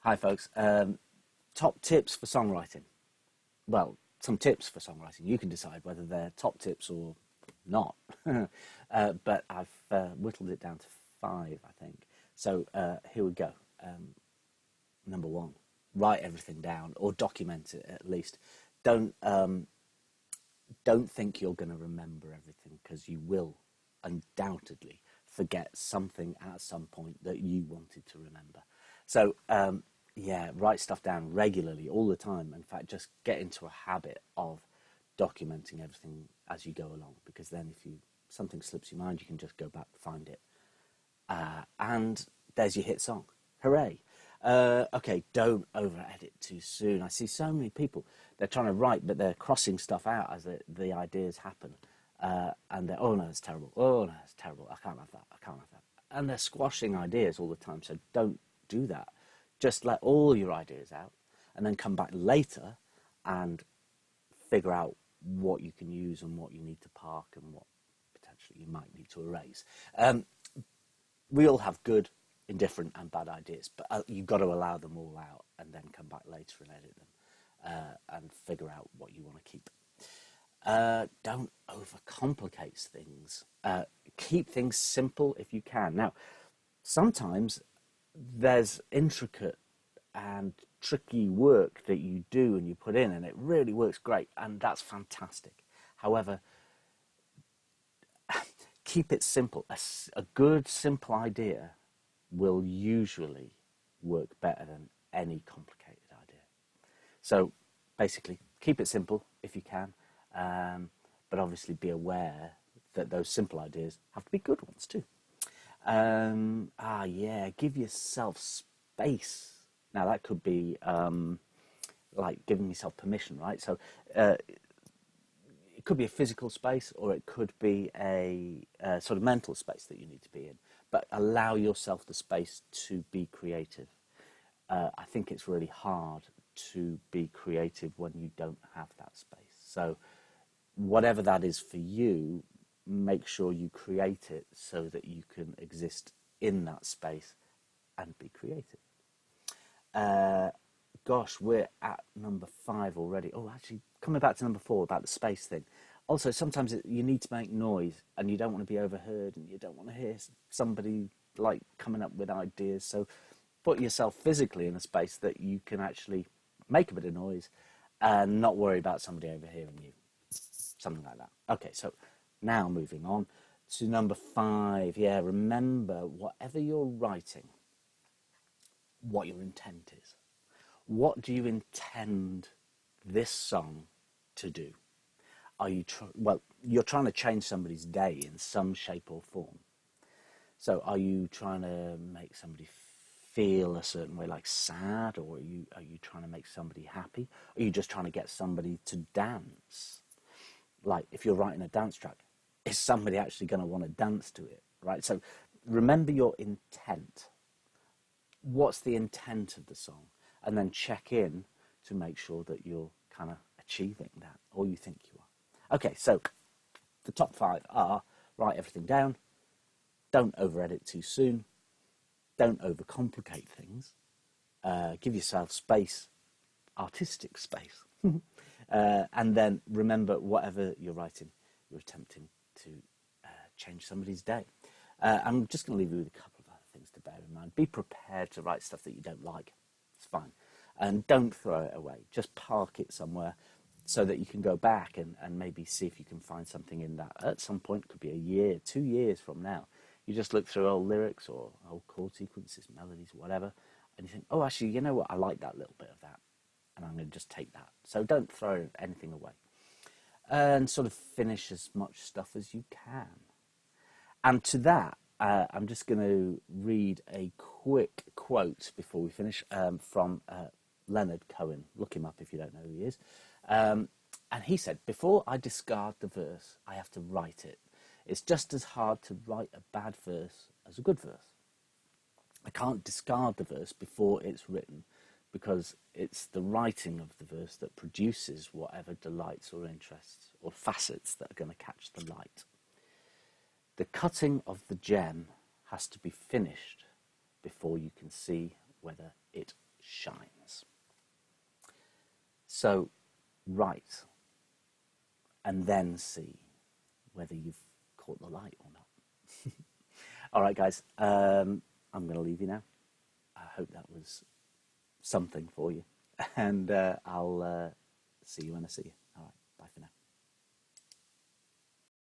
Hi folks, top tips for songwriting. Well, some tips for songwriting. You can decide whether they're top tips or not. But I've whittled it down to 5, I think. So here we go. Number 1, write everything down or document it at least. Don't think you're going to remember everything, because you will undoubtedly forget something at some point that you wanted to remember. So yeah, write stuff down regularly, all the time. In fact, just get into a habit of documenting everything as you go along, because then if something slips your mind, you can just go back, find it. And there's your hit song. Hooray. Okay, don't over-edit too soon. I see so many people, they're trying to write, but they're crossing stuff out as the ideas happen. And they're, oh no, it's terrible. Oh no, it's terrible. I can't have that. I can't have that. And they're squashing ideas all the time, so don't do that. Just let all your ideas out and then come back later and figure out what you can use and what you need to park and what potentially you might need to erase. We all have good, indifferent and bad ideas, but you've got to allow them all out and then come back later and edit them and figure out what you want to keep. Don't overcomplicate things. Keep things simple if you can. Now, sometimes there's intricate and tricky work that you do and you put in, and it really works great, and that's fantastic. However, keep it simple. A good, simple idea will usually work better than any complicated idea. So basically, keep it simple if you can, but obviously be aware that those simple ideas have to be good ones too. Give yourself space. Now that could be like giving yourself permission, right? So it could be a physical space, or it could be a sort of mental space that you need to be in. But allow yourself the space to be creative. I think it's really hard to be creative when you don't have that space. So whatever that is for you, make sure you create it so that you can exist in that space and be creative. Gosh, we're at number 5 already. Oh, actually, coming back to number 4 about the space thing. Also, sometimes you need to make noise and you don't want to be overheard and you don't want to hear somebody like coming up with ideas. So put yourself physically in a space that you can actually make a bit of noise and not worry about somebody overhearing you. Something like that. Okay, so now moving on to number 5. Yeah, remember, whatever you're writing, what your intent is. What do you intend this song to do? Are you you're trying to change somebody's day in some shape or form. So are you trying to make somebody feel a certain way, like sad, or are you trying to make somebody happy? Or are you just trying to get somebody to dance? Like if you're writing a dance track, is somebody actually going to want to dance to it, right? So remember your intent. What's the intent of the song? And then check in to make sure that you're kind of achieving that, or you think you are. Okay, so the top 5 are: write everything down, don't over-edit too soon, don't overcomplicate things, give yourself space, artistic space, and then remember, whatever you're writing, you're attempting to change somebody's day. I'm just going to leave you with a couple of other things to bear in mind. Be prepared to write stuff that you don't like. It's fine. And don't throw it away. Just park it somewhere so that you can go back and maybe see if you can find something in that. At some point, could be a year, 2 years from now. You just look through old lyrics or old chord sequences, melodies, whatever, and you think, oh, actually, you know what? I like that little bit of that, and I'm going to just take that. So don't throw anything away. And sort of finish as much stuff as you can. And to that, I'm just going to read a quick quote before we finish from Leonard Cohen. Look him up if you don't know who he is. And he said, "Before I discard the verse, I have to write it. It's just as hard to write a bad verse as a good verse. I can't discard the verse before it's written, because it's the writing of the verse that produces whatever delights or interests or facets that are going to catch the light. The cutting of the gem has to be finished before you can see whether it So write, and then see whether you've caught the light or not. All right, guys, I'm going to leave you now. I hope that was something for you, and I'll see you when I see you.